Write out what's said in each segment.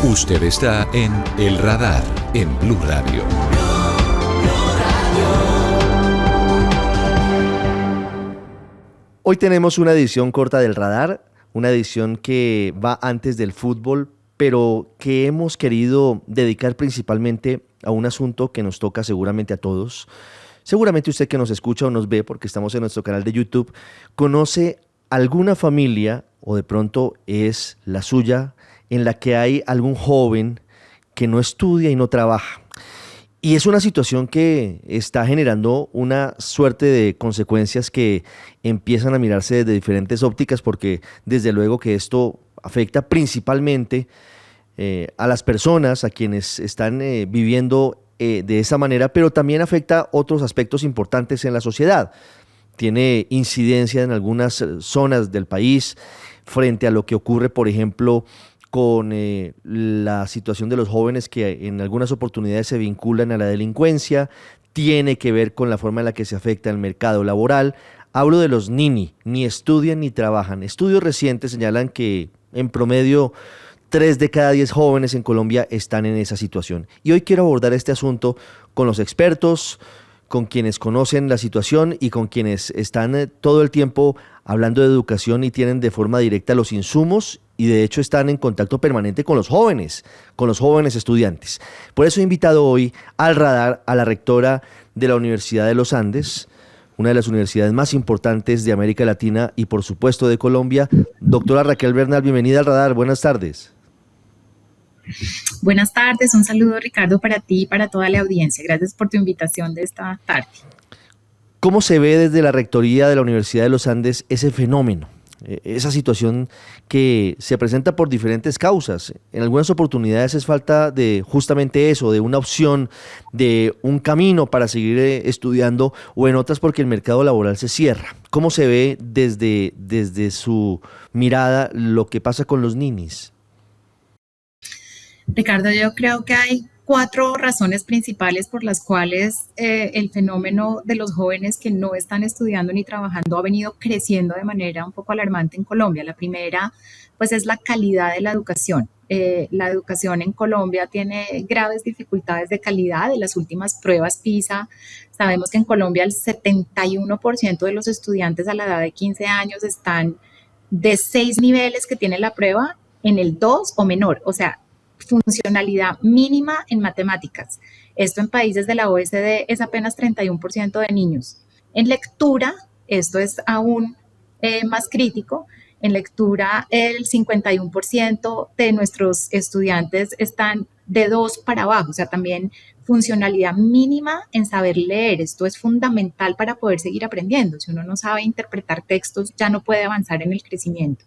Usted está en El Radar, en Blue Radio. Hoy tenemos una edición corta del Radar, una edición que va antes del fútbol, pero que hemos querido dedicar principalmente a un asunto que nos toca seguramente a todos. Seguramente usted que nos escucha o nos ve, porque estamos en nuestro canal de YouTube, conoce alguna familia, o de pronto es la suya, en la que hay algún joven que no estudia y no trabaja. Y es una situación que está generando una suerte de consecuencias que empiezan a mirarse desde diferentes ópticas, porque desde luego que esto afecta principalmente a las personas, a quienes están viviendo de esa manera, pero también afecta otros aspectos importantes en la sociedad. Tiene incidencia en algunas zonas del país frente a lo que ocurre, por ejemplo, con la situación de los jóvenes que en algunas oportunidades se vinculan a la delincuencia, tiene que ver con la forma en la que se afecta el mercado laboral. Hablo de los NINI, ni estudian ni trabajan. Estudios recientes señalan que en promedio 3 de cada 10 jóvenes en Colombia están en esa situación. Y hoy quiero abordar este asunto con los expertos, con quienes conocen la situación y con quienes están todo el tiempo hablando de educación y tienen de forma directa los insumos y de hecho están en contacto permanente con los jóvenes estudiantes. Por eso he invitado hoy al Radar a la rectora de la Universidad de los Andes, una de las universidades más importantes de América Latina y por supuesto de Colombia, doctora Raquel Bernal. Bienvenida al Radar, buenas tardes. Buenas tardes, un saludo Ricardo para ti y para toda la audiencia. Gracias por tu invitación de esta tarde. ¿Cómo se ve desde la rectoría de la Universidad de los Andes ese fenómeno? Esa situación que se presenta por diferentes causas. En algunas oportunidades es falta de justamente eso, de una opción, de un camino para seguir estudiando, o en otras porque el mercado laboral se cierra. ¿Cómo se ve desde su mirada lo que pasa con los ninis? Ricardo, yo creo que hay 4 razones principales por las cuales el fenómeno de los jóvenes que no están estudiando ni trabajando ha venido creciendo de manera un poco alarmante en Colombia. La primera, pues, es la calidad de la educación. La educación en Colombia tiene graves dificultades de calidad. En las últimas pruebas PISA, sabemos que en Colombia el 71% de los estudiantes a la edad de 15 años están de 6 niveles que tiene la prueba en el 2 o menor, o sea, funcionalidad mínima en matemáticas. Esto en países de la OECD es apenas 31% de niños. En lectura, esto es aún más crítico. En lectura, el 51% de nuestros estudiantes están de 2 para abajo, o sea, también funcionalidad mínima en saber leer. Esto es fundamental para poder seguir aprendiendo. Si uno no sabe interpretar textos, ya no puede avanzar en el crecimiento.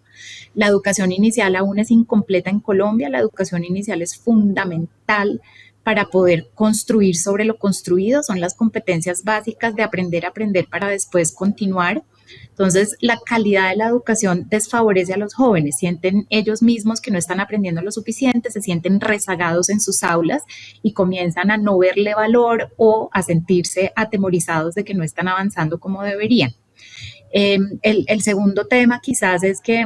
La educación inicial aún es incompleta en Colombia. La educación inicial es fundamental para poder construir sobre lo construido. Son las competencias básicas de aprender a aprender para después continuar. Entonces, la calidad de la educación desfavorece a los jóvenes, sienten ellos mismos que no están aprendiendo lo suficiente, se sienten rezagados en sus aulas y comienzan a no verle valor o a sentirse atemorizados de que no están avanzando como deberían. El segundo tema quizás es que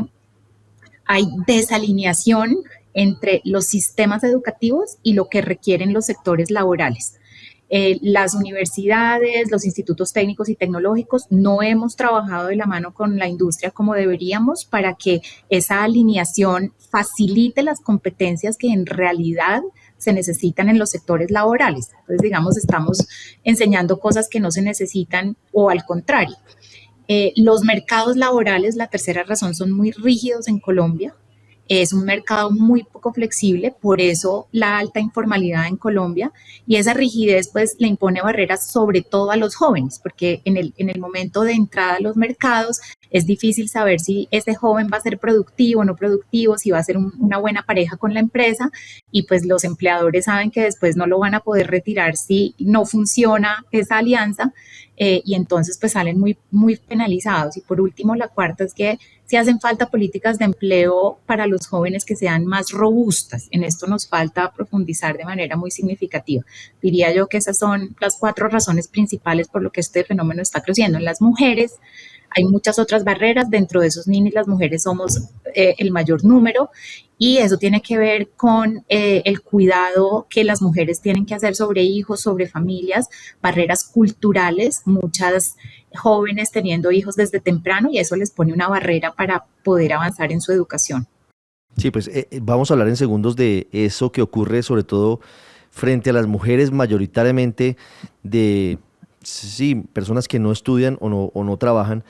hay desalineación entre los sistemas educativos y lo que requieren los sectores laborales. Las universidades, los institutos técnicos y tecnológicos no hemos trabajado de la mano con la industria como deberíamos para que esa alineación facilite las competencias que en realidad se necesitan en los sectores laborales. Entonces, digamos, estamos enseñando cosas que no se necesitan o al contrario. Los mercados laborales, la tercera razón, son muy rígidos en Colombia. Es un mercado muy poco flexible, por eso la alta informalidad en Colombia, y esa rigidez pues le impone barreras sobre todo a los jóvenes, porque en el momento de entrada a los mercados es difícil saber si ese joven va a ser productivo o no productivo, si va a ser una buena pareja con la empresa, y pues los empleadores saben que después no lo van a poder retirar si no funciona esa alianza, y entonces pues salen muy, muy penalizados. Y por último, la cuarta es que sí hacen falta políticas de empleo para los jóvenes que sean más robustas. En esto nos falta profundizar de manera muy significativa. Diría yo que esas son las 4 razones principales por lo que este fenómeno está creciendo. En las mujeres Hay muchas otras barreras, dentro de esos ninis las mujeres somos el mayor número, y eso tiene que ver con el cuidado que las mujeres tienen que hacer sobre hijos, sobre familias, barreras culturales, muchas jóvenes teniendo hijos desde temprano, y eso les pone una barrera para poder avanzar en su educación. Sí, pues vamos a hablar en segundos de eso que ocurre sobre todo frente a las mujeres mayoritariamente de, sí, personas que no estudian o no trabajan.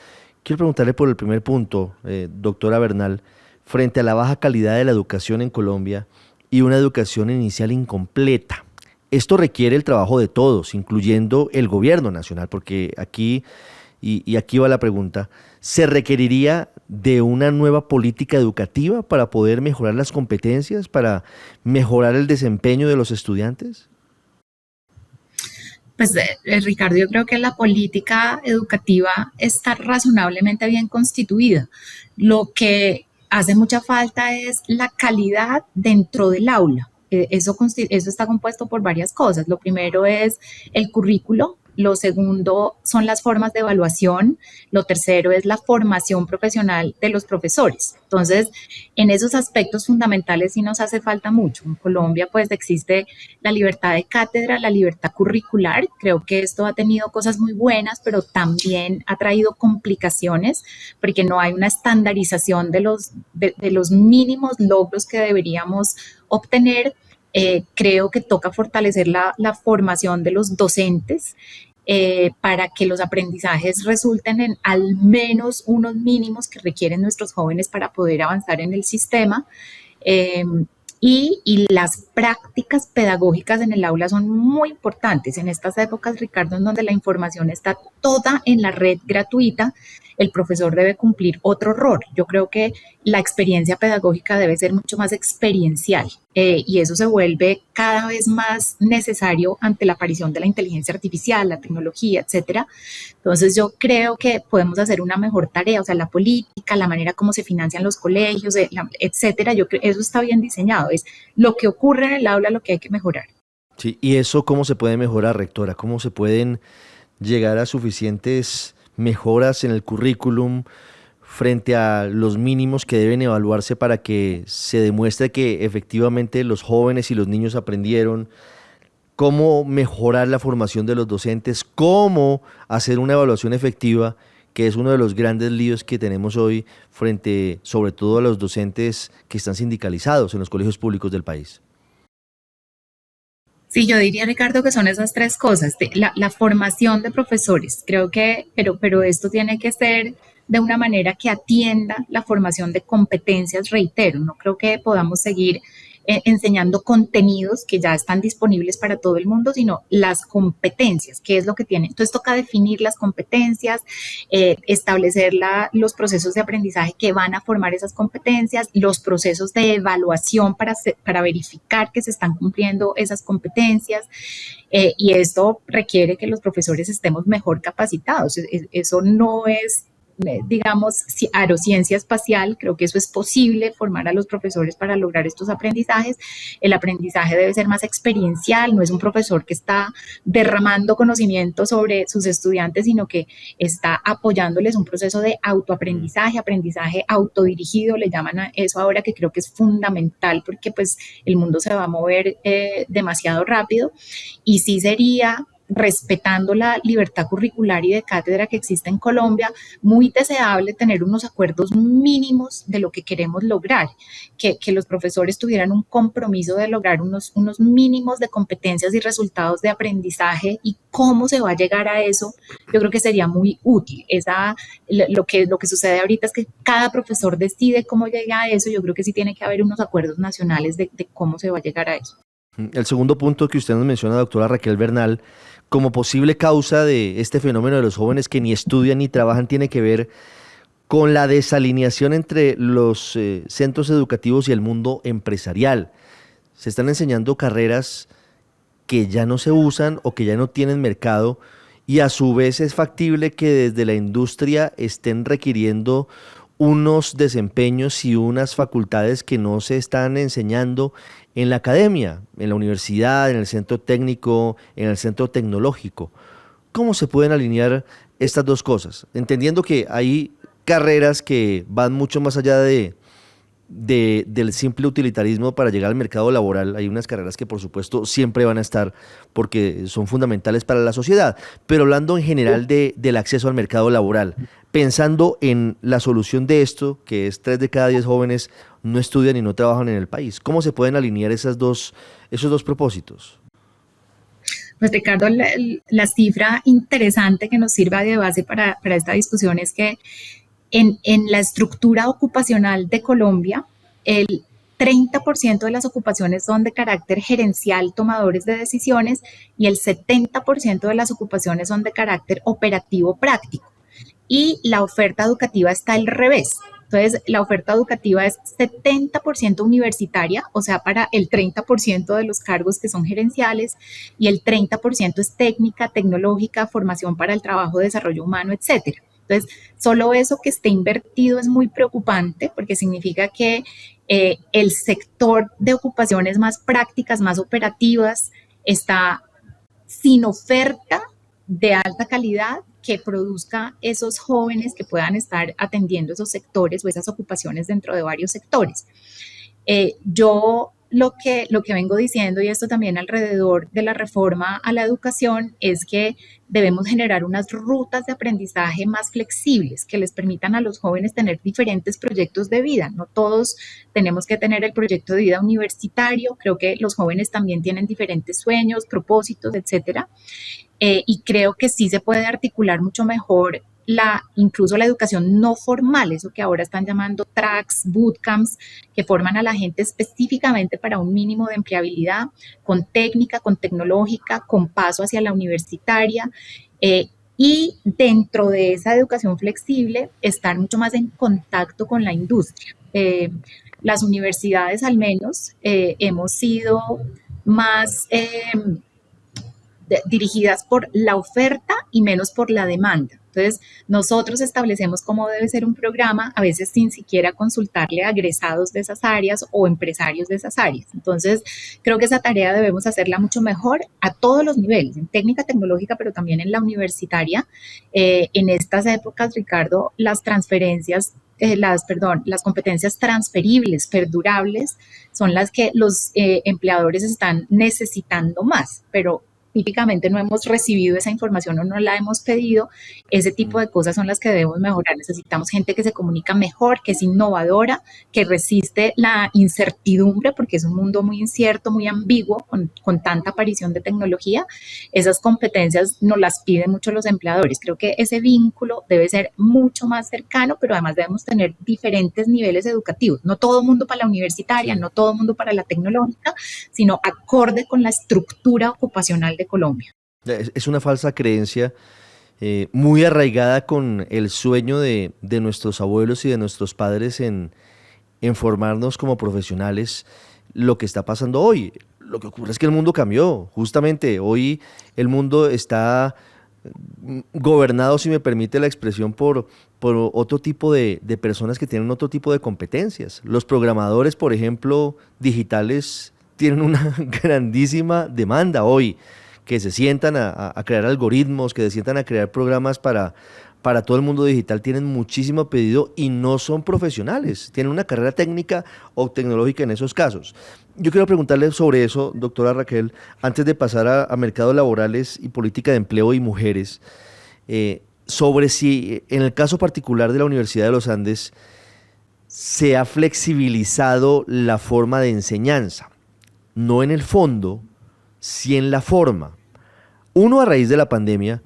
Quiero preguntarle por el primer punto, doctora Bernal, frente a la baja calidad de la educación en Colombia y una educación inicial incompleta. Esto requiere el trabajo de todos, incluyendo el gobierno nacional, porque aquí, y aquí va la pregunta, ¿se requeriría de una nueva política educativa para poder mejorar las competencias, para mejorar el desempeño de los estudiantes? Pues Ricardo, yo creo que la política educativa está razonablemente bien constituida. Lo que hace mucha falta es la calidad dentro del aula. Eso está compuesto por varias cosas. Lo primero es el currículo. Lo segundo son las formas de evaluación. Lo tercero es la formación profesional de los profesores. Entonces, en esos aspectos fundamentales sí nos hace falta mucho. En Colombia, pues, existe la libertad de cátedra, la libertad curricular. Creo que esto ha tenido cosas muy buenas, pero también ha traído complicaciones porque no hay una estandarización de los mínimos logros que deberíamos obtener. Creo que toca fortalecer la formación de los docentes para que los aprendizajes resulten en al menos unos mínimos que requieren nuestros jóvenes para poder avanzar en el sistema. Eh, y las prácticas pedagógicas en el aula son muy importantes. En estas épocas, Ricardo, en donde la información está toda en la red gratuita, el profesor debe cumplir otro rol. Yo creo que la experiencia pedagógica debe ser mucho más experiencial, y eso se vuelve cada vez más necesario ante la aparición de la inteligencia artificial, la tecnología, etcétera. Entonces yo creo que podemos hacer una mejor tarea, o sea, la política, la manera como se financian los colegios, etcétera. Yo creo que eso está bien diseñado. Es lo que ocurre en el aula lo que hay que mejorar. Sí, ¿y eso cómo se puede mejorar, rectora? ¿Cómo se pueden llegar a suficientes mejoras en el currículum frente a los mínimos que deben evaluarse para que se demuestre que efectivamente los jóvenes y los niños aprendieron? ¿Cómo mejorar la formación de los docentes? ¿Cómo hacer una evaluación efectiva, que es uno de los grandes líos que tenemos hoy frente sobre todo a los docentes que están sindicalizados en los colegios públicos del país? Sí, yo diría, Ricardo, que son esas tres cosas. La formación de profesores, creo que, pero esto tiene que ser de una manera que atienda la formación de competencias, reitero. No creo que podamos seguir enseñando contenidos que ya están disponibles para todo el mundo, sino las competencias, qué es lo que tienen. Entonces toca definir las competencias, establecer los procesos de aprendizaje que van a formar esas competencias, los procesos de evaluación para verificar que se están cumpliendo esas competencias, y esto requiere que los profesores estemos mejor capacitados. Eso no es, digamos, aerociencia espacial. Creo que eso es posible, formar a los profesores para lograr estos aprendizajes. El aprendizaje debe ser más experiencial, no es un profesor que está derramando conocimiento sobre sus estudiantes, sino que está apoyándoles un proceso de autoaprendizaje, aprendizaje autodirigido, le llaman a eso ahora, que creo que es fundamental porque pues el mundo se va a mover demasiado rápido, y sí sería, respetando la libertad curricular y de cátedra que existe en Colombia, muy deseable tener unos acuerdos mínimos de lo que queremos lograr, que los profesores tuvieran un compromiso de lograr unos mínimos de competencias y resultados de aprendizaje, y cómo se va a llegar a eso, yo creo que sería muy útil. Lo que sucede ahorita es que cada profesor decide cómo llega a eso. Yo creo que sí tiene que haber unos acuerdos nacionales de cómo se va a llegar a eso. El segundo punto que usted nos menciona, doctora Raquel Bernal, como posible causa de este fenómeno de los jóvenes que ni estudian ni trabajan, tiene que ver con la desalineación entre los centros educativos y el mundo empresarial. Se están enseñando carreras que ya no se usan o que ya no tienen mercado, y a su vez es factible que desde la industria estén requiriendo unos desempeños y unas facultades que no se están enseñando en la academia, en la universidad, en el centro técnico, en el centro tecnológico. ¿Cómo se pueden alinear estas dos cosas? Entendiendo que hay carreras que van mucho más allá del simple utilitarismo para llegar al mercado laboral. Hay unas carreras que por supuesto siempre van a estar porque son fundamentales para la sociedad, pero hablando en general del acceso al mercado laboral, pensando en la solución de esto, que es 3 de cada 10 jóvenes no estudian y no trabajan en el país, ¿cómo se pueden alinear esos dos propósitos? Pues Ricardo, la cifra interesante que nos sirva de base para esta discusión es que en la estructura ocupacional de Colombia, el 30% de las ocupaciones son de carácter gerencial, tomadores de decisiones, y el 70% de las ocupaciones son de carácter operativo práctico. Y la oferta educativa está al revés. Entonces, la oferta educativa es 70% universitaria, o sea, para el 30% de los cargos que son gerenciales, y el 30% es técnica, tecnológica, formación para el trabajo, desarrollo humano, etcétera. Entonces, solo eso que esté invertido es muy preocupante porque significa que el sector de ocupaciones más prácticas, más operativas, está sin oferta de alta calidad que produzca esos jóvenes que puedan estar atendiendo esos sectores o esas ocupaciones dentro de varios sectores. Yo lo que vengo diciendo, y esto también alrededor de la reforma a la educación, es que debemos generar unas rutas de aprendizaje más flexibles que les permitan a los jóvenes tener diferentes proyectos de vida. No todos tenemos que tener el proyecto de vida universitario. Creo que los jóvenes también tienen diferentes sueños, propósitos, etcétera. Y creo que sí se puede articular mucho mejor incluso la educación no formal, eso que ahora están llamando tracks, bootcamps, que forman a la gente específicamente para un mínimo de empleabilidad, con técnica, con tecnológica, con paso hacia la universitaria, y dentro de esa educación flexible, estar mucho más en contacto con la industria. Las universidades al menos hemos sido más dirigidas por la oferta y menos por la demanda. Entonces, nosotros establecemos cómo debe ser un programa, a veces sin siquiera consultarle a egresados de esas áreas o empresarios de esas áreas. Entonces, creo que esa tarea debemos hacerla mucho mejor a todos los niveles, en técnica tecnológica, pero también en la universitaria. En estas épocas, Ricardo, las transferencias las competencias transferibles, perdurables, son las que los empleadores están necesitando más, pero típicamente no hemos recibido esa información o no la hemos pedido. Ese tipo de cosas son las que debemos mejorar. Necesitamos gente que se comunica mejor, que es innovadora, que resiste la incertidumbre, porque es un mundo muy incierto, muy ambiguo, con tanta aparición de tecnología. Esas competencias nos las piden mucho los empleadores. Creo que ese vínculo debe ser mucho más cercano, pero además debemos tener diferentes niveles educativos. No todo mundo para la universitaria, no todo mundo para la tecnológica, sino acorde con la estructura ocupacional de Colombia. Es una falsa creencia muy arraigada con el sueño de nuestros abuelos y de nuestros padres en formarnos como profesionales. Lo que está pasando hoy, lo que ocurre es que el mundo cambió. Justamente hoy el mundo está gobernado, si me permite la expresión, por otro tipo de personas que tienen otro tipo de competencias. Los programadores, por ejemplo, digitales, tienen una grandísima demanda hoy, que se sientan a crear algoritmos, que se sientan a crear programas para todo el mundo digital, tienen muchísimo pedido y no son profesionales, tienen una carrera técnica o tecnológica en esos casos. Yo quiero preguntarle sobre eso, doctora Raquel, antes de pasar a mercados laborales y política de empleo y mujeres, sobre si en el caso particular de la Universidad de los Andes se ha flexibilizado la forma de enseñanza, no en el fondo, sí en la forma. Uno, a raíz de la pandemia.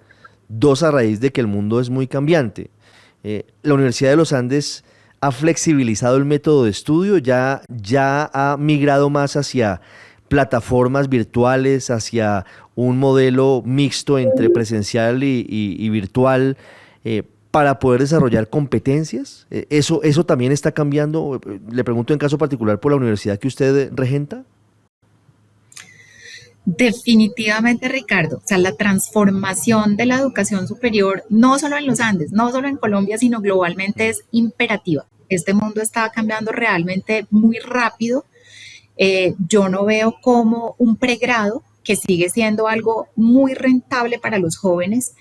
Dos, a raíz de que el mundo es muy cambiante. La Universidad de los Andes ha flexibilizado el método de estudio, ya ha migrado más hacia plataformas virtuales, hacia un modelo mixto entre presencial y virtual, para poder desarrollar competencias. ¿Eso también está cambiando? Le pregunto en caso particular por la universidad que usted regenta. Definitivamente, Ricardo, o sea, la transformación de la educación superior, no solo en los Andes, no solo en Colombia, sino globalmente, es imperativa. Este mundo está cambiando realmente muy rápido. Yo no veo como un pregrado, que sigue siendo algo muy rentable para los jóvenes,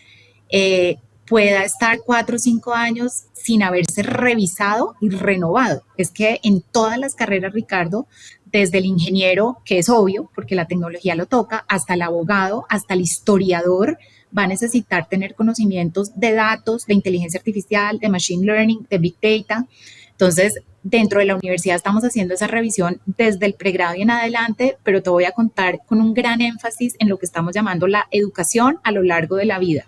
pueda estar 4 o 5 años sin haberse revisado y renovado. Es que en todas las carreras, Ricardo, desde el ingeniero, que es obvio, porque la tecnología lo toca, hasta el abogado, hasta el historiador, va a necesitar tener conocimientos de datos, de inteligencia artificial, de machine learning, de big data. Entonces, dentro de la universidad estamos haciendo esa revisión desde el pregrado y en adelante, pero te voy a contar con un gran énfasis en lo que estamos llamando la educación a lo largo de la vida.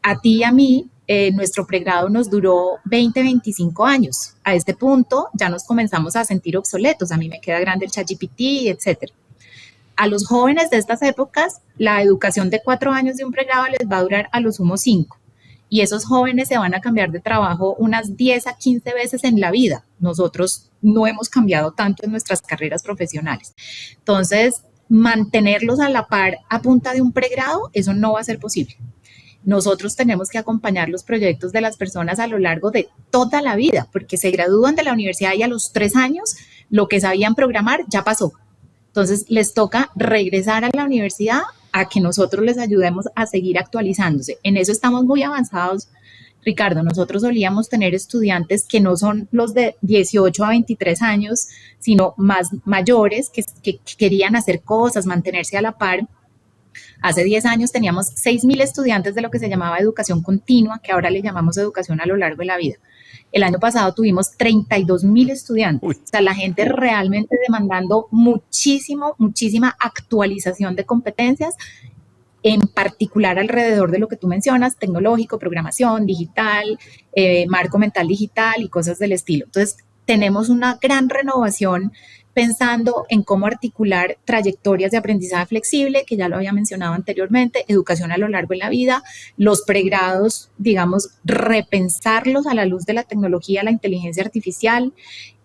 A ti y a mí, nuestro pregrado nos duró 20, 25 años. A este punto ya nos comenzamos a sentir obsoletos. A mí me queda grande el ChatGPT, etcétera. A los jóvenes de estas épocas, la educación de 4 años de un pregrado les va a durar a lo sumo 5. Y esos jóvenes se van a cambiar de trabajo unas 10 a 15 veces en la vida. Nosotros no hemos cambiado tanto en nuestras carreras profesionales. Entonces, mantenerlos a la par a punta de un pregrado, eso no va a ser posible. Nosotros tenemos que acompañar los proyectos de las personas a lo largo de toda la vida, porque se gradúan de la universidad y a los 3 años lo que sabían programar ya pasó. Entonces les toca regresar a la universidad a que nosotros les ayudemos a seguir actualizándose. En eso estamos muy avanzados, Ricardo. Nosotros solíamos tener estudiantes que no son los de 18 a 23 años, sino más mayores que querían hacer cosas, mantenerse a la par. Hace 10 años teníamos 6.000 estudiantes de lo que se llamaba educación continua, que ahora le llamamos educación a lo largo de la vida. El año pasado tuvimos 32.000 estudiantes. O sea, la gente realmente demandando muchísima actualización de competencias, en particular alrededor de lo que tú mencionas, tecnológico, programación, digital, marco mental digital y cosas del estilo. Entonces, tenemos una gran renovación pensando en cómo articular trayectorias de aprendizaje flexible, que ya lo había mencionado anteriormente, educación a lo largo de la vida, los pregrados, digamos, repensarlos a la luz de la tecnología, la inteligencia artificial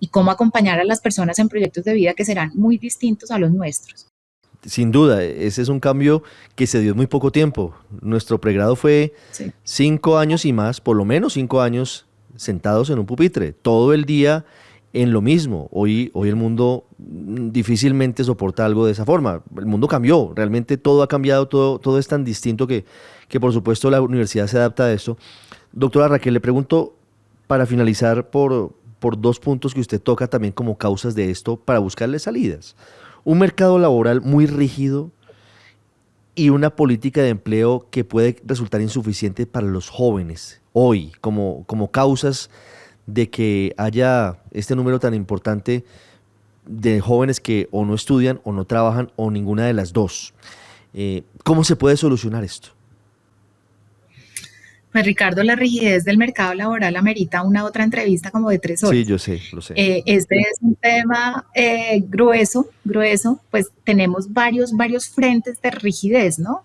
y cómo acompañar a las personas en proyectos de vida que serán muy distintos a los nuestros. Sin duda, ese es un cambio que se dio en muy poco tiempo. Nuestro pregrado fue 5 años y más, por lo menos 5 años sentados en un pupitre, todo el día en lo mismo. Hoy el mundo difícilmente soporta algo de esa forma. El mundo cambió, realmente todo ha cambiado, todo es tan distinto que por supuesto la universidad se adapta a eso. Doctora Raquel, le pregunto para finalizar por 2 puntos que usted toca también como causas de esto para buscarle salidas. Un mercado laboral muy rígido y una política de empleo que puede resultar insuficiente para los jóvenes hoy como causas de que haya este número tan importante de jóvenes que o no estudian o no trabajan o ninguna de las dos. ¿Cómo se puede solucionar esto? Pues Ricardo, la rigidez del mercado laboral amerita una otra entrevista como de 3 horas. Sí, yo sé, lo sé. Este es un tema grueso, pues tenemos varios frentes de rigidez, ¿no?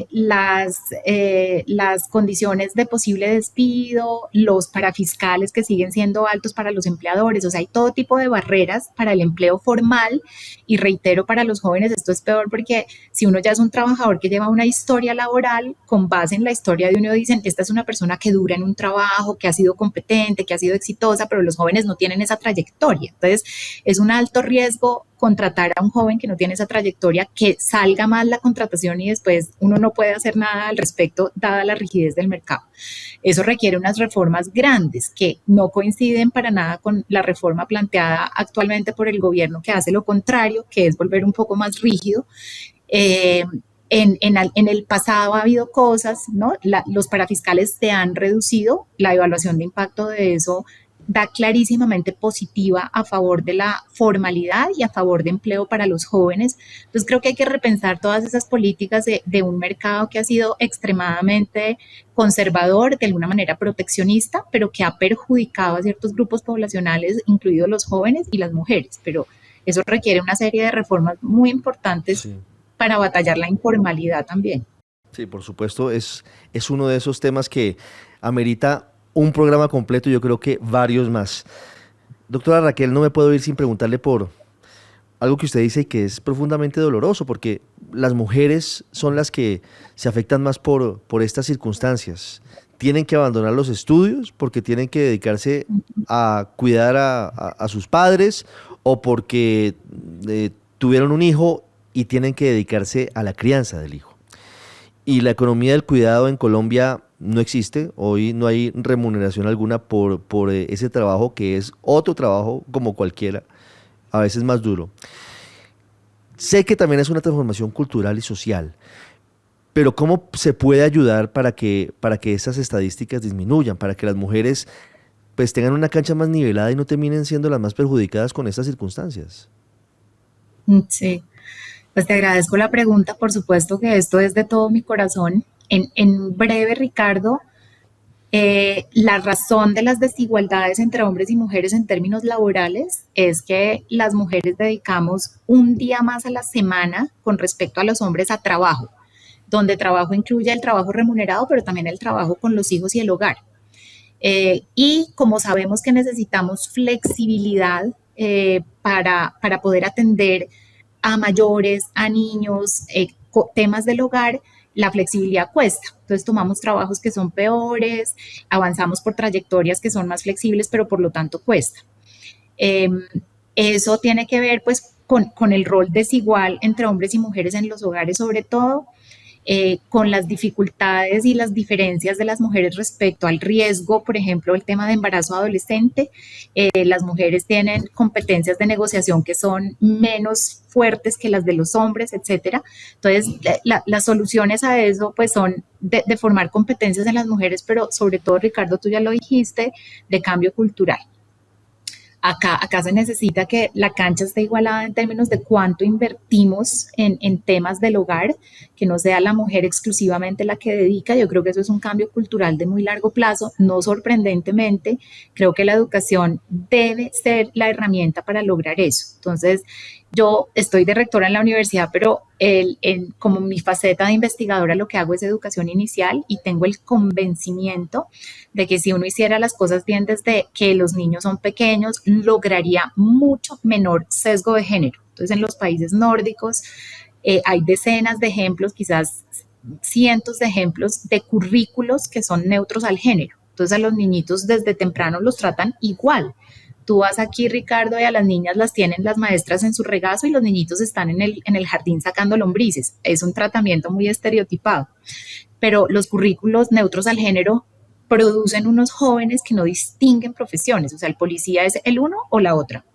Las condiciones de posible despido, los parafiscales que siguen siendo altos para los empleadores, o sea, hay todo tipo de barreras para el empleo formal y reitero, para los jóvenes esto es peor porque si uno ya es un trabajador que lleva una historia laboral, con base en la historia de uno dicen, esta es una persona que dura en un trabajo, que ha sido competente, que ha sido exitosa, pero los jóvenes no tienen esa trayectoria, entonces es un alto riesgo contratar a un joven que no tiene esa trayectoria, que salga mal la contratación y después uno no puede hacer nada al respecto dada la rigidez del mercado. Eso requiere unas reformas grandes que no coinciden para nada con la reforma planteada actualmente por el gobierno, que hace lo contrario, que es volver un poco más rígido. En el pasado ha habido cosas, ¿no? Los parafiscales se han reducido, la evaluación de impacto de eso da clarísimamente positiva a favor de la formalidad y a favor de empleo para los jóvenes. Entonces creo que hay que repensar todas esas políticas de un mercado que ha sido extremadamente conservador, de alguna manera proteccionista, pero que ha perjudicado a ciertos grupos poblacionales, incluidos los jóvenes y las mujeres. Pero eso requiere una serie de reformas muy importantes para batallar la informalidad también. Sí, por supuesto, es uno de esos temas que amerita un programa completo, yo creo que varios más. Doctora Raquel, no me puedo ir sin preguntarle por algo que usted dice y que es profundamente doloroso, porque las mujeres son las que se afectan más por estas circunstancias. Tienen que abandonar los estudios porque tienen que dedicarse a cuidar a sus padres o porque tuvieron un hijo y tienen que dedicarse a la crianza del hijo. y la economía del cuidado en Colombia no existe. Hoy no hay remuneración alguna por ese trabajo, que es otro trabajo como cualquiera, a veces más duro. Sé que también es una transformación cultural y social, pero ¿cómo se puede ayudar para que esas estadísticas disminuyan, para que las mujeres pues tengan una cancha más nivelada y no terminen siendo las más perjudicadas con estas circunstancias? Sí, pues te agradezco la pregunta. Por supuesto que esto es de todo mi corazón. En breve, Ricardo, la razón de las desigualdades entre hombres y mujeres en términos laborales es que las mujeres dedicamos un día más a la semana con respecto a los hombres a trabajo, donde trabajo incluye el trabajo remunerado, pero también el trabajo con los hijos y el hogar. Y como sabemos que necesitamos flexibilidad para poder atender a mayores, a niños, temas del hogar, la flexibilidad cuesta. Entonces tomamos trabajos que son peores, avanzamos por trayectorias que son más flexibles, pero por lo tanto cuesta. Eh, Eso tiene que ver pues con el rol desigual entre hombres y mujeres en los hogares, sobre todo, con las dificultades y las diferencias de las mujeres respecto al riesgo, por ejemplo, el tema de embarazo adolescente. Las mujeres tienen competencias de negociación que son menos fuertes que las de los hombres, etcétera. Entonces, las soluciones a eso pues son de formar competencias en las mujeres, pero sobre todo, Ricardo, tú ya lo dijiste, de cambio cultural. Acá se necesita que la cancha esté igualada en términos de cuánto invertimos en temas del hogar, que no sea la mujer exclusivamente la que dedica. Yo creo que eso es un cambio cultural de muy largo plazo. No sorprendentemente, creo que la educación debe ser la herramienta para lograr eso. Entonces, yo estoy de rectora en la universidad, pero como mi faceta de investigadora lo que hago es educación inicial y tengo el convencimiento de que si uno hiciera las cosas bien desde que los niños son pequeños, lograría mucho menor sesgo de género. Entonces, en los países nórdicos hay decenas de ejemplos, quizás cientos de ejemplos de currículos que son neutros al género. Entonces, a los niñitos desde temprano los tratan igual. Tú vas aquí, Ricardo, y a las niñas las tienen las maestras en su regazo y los niñitos están en el jardín sacando lombrices. Es un tratamiento muy estereotipado. Pero los currículos neutros al género producen unos jóvenes que no distinguen profesiones. O sea, el policía es el uno o la otra.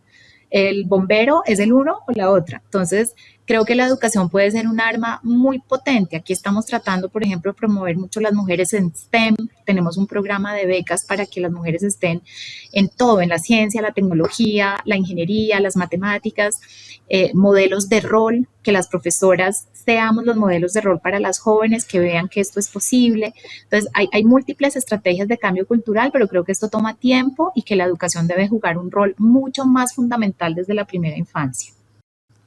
El bombero es el uno o la otra. Entonces, creo que la educación puede ser un arma muy potente. Aquí estamos tratando, por ejemplo, de promover mucho las mujeres en STEM. Tenemos un programa de becas para que las mujeres estén en todo, en la ciencia, la tecnología, la ingeniería, las matemáticas, modelos de rol, que las profesoras seamos los modelos de rol para las jóvenes, que vean que esto es posible. Entonces, hay múltiples estrategias de cambio cultural, pero creo que esto toma tiempo y que la educación debe jugar un rol mucho más fundamental desde la primera infancia.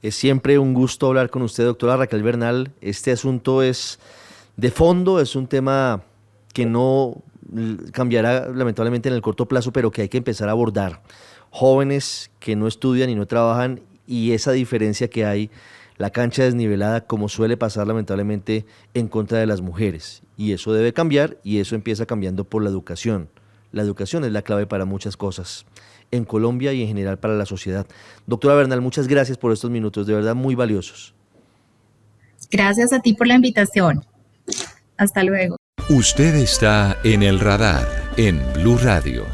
Es siempre un gusto hablar con usted, doctora Raquel Bernal. Este asunto es de fondo, es un tema que no cambiará lamentablemente en el corto plazo, pero que hay que empezar a abordar. Jóvenes que no estudian y no trabajan, y esa diferencia que hay, la cancha desnivelada, como suele pasar lamentablemente en contra de las mujeres. Y eso debe cambiar, y eso empieza cambiando por la educación. La educación es la clave para muchas cosas en Colombia y en general para la sociedad. Doctora Bernal, muchas gracias por estos minutos, de verdad muy valiosos. Gracias a ti por la invitación. Hasta luego. Usted está en El Radar en Blue Radio.